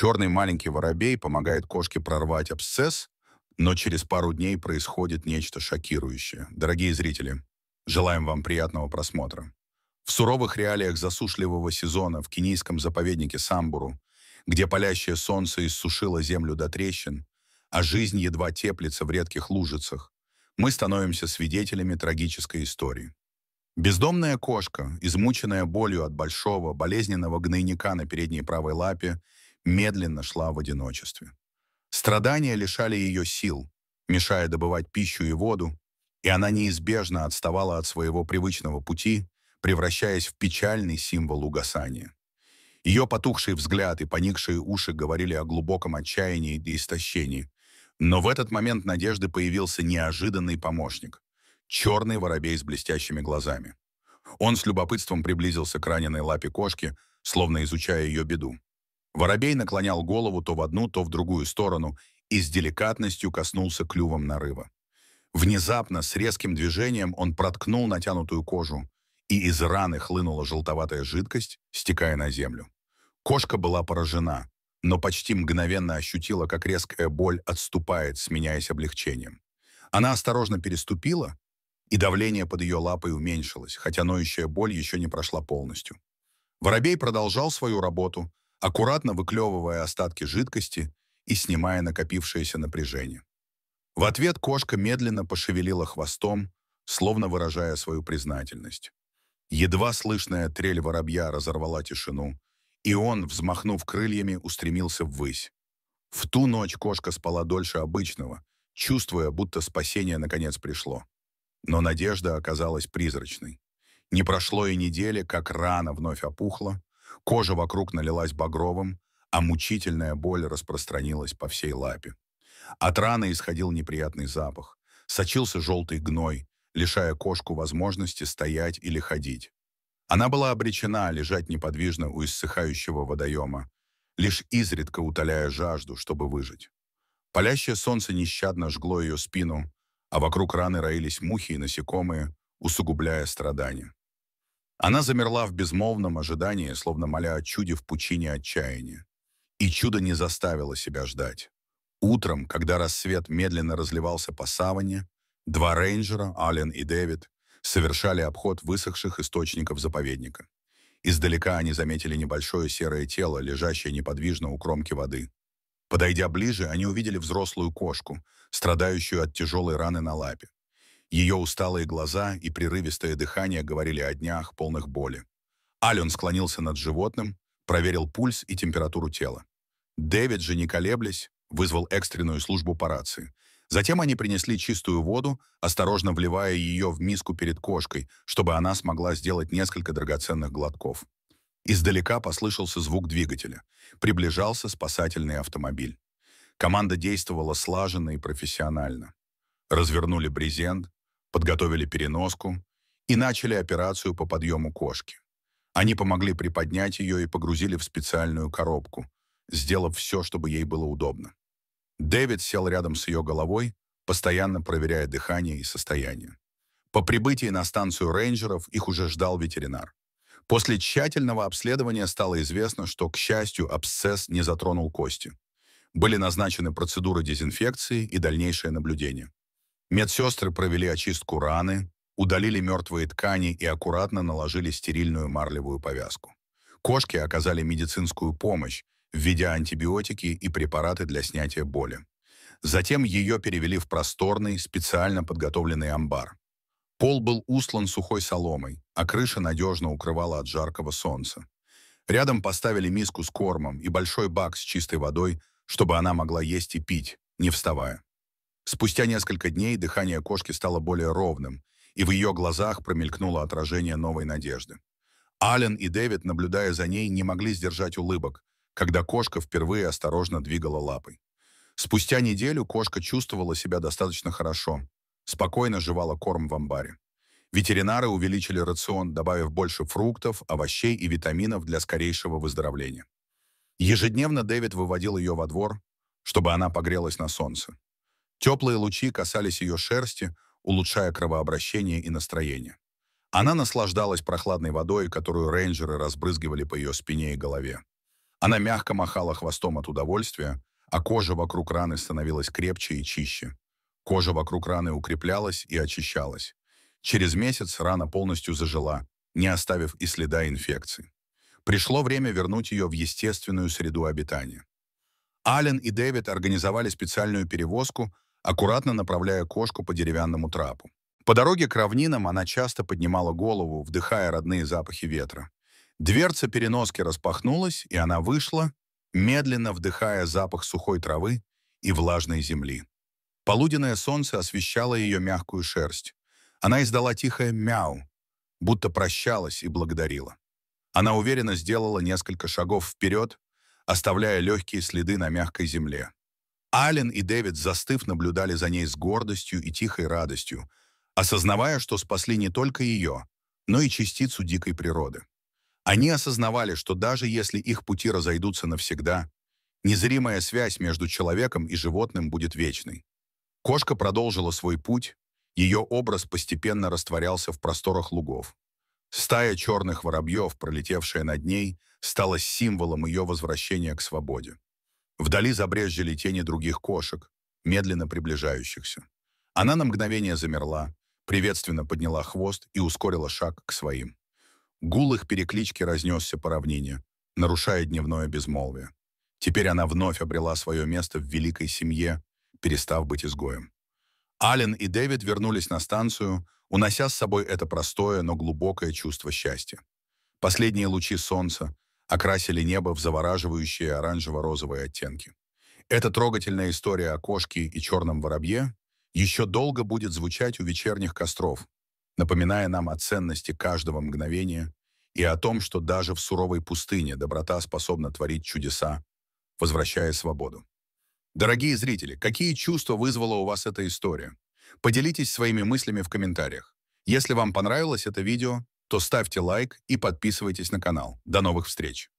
Черный маленький воробей помогает кошке прорвать абсцесс, но через пару дней происходит нечто шокирующее. Дорогие зрители, желаем вам приятного просмотра. В суровых реалиях засушливого сезона в кенийском заповеднике Самбуру, где палящее солнце иссушило землю до трещин, а жизнь едва теплится в редких лужицах, мы становимся свидетелями трагической истории. Бездомная кошка, измученная болью от большого, болезненного гнойника на передней правой лапе, медленно шла в одиночестве. Страдания лишали ее сил, мешая добывать пищу и воду, и она неизбежно отставала от своего привычного пути, превращаясь в печальный символ угасания. Ее потухший взгляд и поникшие уши говорили о глубоком отчаянии и истощении. Но в этот момент надежды появился неожиданный помощник — черный воробей с блестящими глазами. Он с любопытством приблизился к раненой лапе кошки, словно изучая ее беду. Воробей наклонял голову то в одну, то в другую сторону и с деликатностью коснулся клювом нарыва. Внезапно, с резким движением, он проткнул натянутую кожу, и из раны хлынула желтоватая жидкость, стекая на землю. Кошка была поражена, но почти мгновенно ощутила, как резкая боль отступает, сменяясь облегчением. Она осторожно переступила, и давление под ее лапой уменьшилось, хотя ноющая боль еще не прошла полностью. Воробей продолжал свою работу, аккуратно выклевывая остатки жидкости и снимая накопившееся напряжение. В ответ кошка медленно пошевелила хвостом, словно выражая свою признательность. Едва слышная трель воробья разорвала тишину, и он, взмахнув крыльями, устремился ввысь. В ту ночь кошка спала дольше обычного, чувствуя, будто спасение наконец пришло. Но надежда оказалась призрачной. Не прошло и недели, как рана вновь опухла, кожа вокруг налилась багровым, а мучительная боль распространилась по всей лапе. От раны исходил неприятный запах, сочился желтый гной, лишая кошку возможности стоять или ходить. Она была обречена лежать неподвижно у иссыхающего водоема, лишь изредка утоляя жажду, чтобы выжить. Палящее солнце нещадно жгло ее спину, а вокруг раны роились мухи и насекомые, усугубляя страдания. Она замерла в безмолвном ожидании, словно моля о чуде в пучине отчаяния. И чудо не заставило себя ждать. Утром, когда рассвет медленно разливался по саванне, два рейнджера, Ален и Дэвид, совершали обход высохших источников заповедника. Издалека они заметили небольшое серое тело, лежащее неподвижно у кромки воды. Подойдя ближе, они увидели взрослую кошку, страдающую от тяжелой раны на лапе. Ее усталые глаза и прерывистое дыхание говорили о днях, полных боли. Ален склонился над животным, проверил пульс и температуру тела. Дэвид же, не колеблясь, вызвал экстренную службу по рации. Затем они принесли чистую воду, осторожно вливая ее в миску перед кошкой, чтобы она смогла сделать несколько драгоценных глотков. Издалека послышался звук двигателя. Приближался спасательный автомобиль. Команда действовала слаженно и профессионально. Развернули брезент, подготовили переноску и начали операцию по подъему кошки. Они помогли приподнять ее и погрузили в специальную коробку, сделав все, чтобы ей было удобно. Дэвид сел рядом с ее головой, постоянно проверяя дыхание и состояние. По прибытии на станцию рейнджеров их уже ждал ветеринар. После тщательного обследования стало известно, что, к счастью, абсцесс не затронул кости. Были назначены процедуры дезинфекции и дальнейшее наблюдение. Медсестры провели очистку раны, удалили мертвые ткани и аккуратно наложили стерильную марлевую повязку. Кошке оказали медицинскую помощь, введя антибиотики и препараты для снятия боли. Затем ее перевели в просторный, специально подготовленный амбар. Пол был устлан сухой соломой, а крыша надежно укрывала от жаркого солнца. Рядом поставили миску с кормом и большой бак с чистой водой, чтобы она могла есть и пить, не вставая. Спустя несколько дней дыхание кошки стало более ровным, и в ее глазах промелькнуло отражение новой надежды. Ален и Дэвид, наблюдая за ней, не могли сдержать улыбок, когда кошка впервые осторожно двигала лапой. Спустя неделю кошка чувствовала себя достаточно хорошо, спокойно жевала корм в амбаре. Ветеринары увеличили рацион, добавив больше фруктов, овощей и витаминов для скорейшего выздоровления. Ежедневно Дэвид выводил ее во двор, чтобы она погрелась на солнце. Теплые лучи касались ее шерсти, улучшая кровообращение и настроение. Она наслаждалась прохладной водой, которую рейнджеры разбрызгивали по ее спине и голове. Она мягко махала хвостом от удовольствия, а кожа вокруг раны становилась крепче и чище. Кожа вокруг раны укреплялась и очищалась. Через месяц рана полностью зажила, не оставив и следа инфекции. Пришло время вернуть ее в естественную среду обитания. Ален и Дэвид организовали специальную перевозку, аккуратно направляя кошку по деревянному трапу. По дороге к равнинам она часто поднимала голову, вдыхая родные запахи ветра. Дверца переноски распахнулась, и она вышла, медленно вдыхая запах сухой травы и влажной земли. Полуденное солнце освещало ее мягкую шерсть. Она издала тихое «мяу», будто прощалась и благодарила. Она уверенно сделала несколько шагов вперед, оставляя легкие следы на мягкой земле. Ален и Дэвид, застыв, наблюдали за ней с гордостью и тихой радостью, осознавая, что спасли не только ее, но и частицу дикой природы. Они осознавали, что даже если их пути разойдутся навсегда, незримая связь между человеком и животным будет вечной. Кошка продолжила свой путь, ее образ постепенно растворялся в просторах лугов. Стая черных воробьев, пролетевшая над ней, стала символом ее возвращения к свободе. Вдали забрезжили тени других кошек, медленно приближающихся. Она на мгновение замерла, приветственно подняла хвост и ускорила шаг к своим. Гул их переклички разнесся по равнине, нарушая дневное безмолвие. Теперь она вновь обрела свое место в великой семье, перестав быть изгоем. Ален и Дэвид вернулись на станцию, унося с собой это простое, но глубокое чувство счастья. Последние лучи солнца окрасили небо в завораживающие оранжево-розовые оттенки. Эта трогательная история о кошке и черном воробье еще долго будет звучать у вечерних костров, напоминая нам о ценности каждого мгновения и о том, что даже в суровой пустыне доброта способна творить чудеса, возвращая свободу. Дорогие зрители, какие чувства вызвала у вас эта история? Поделитесь своими мыслями в комментариях. Если вам понравилось это видео, то ставьте лайк и подписывайтесь на канал. До новых встреч!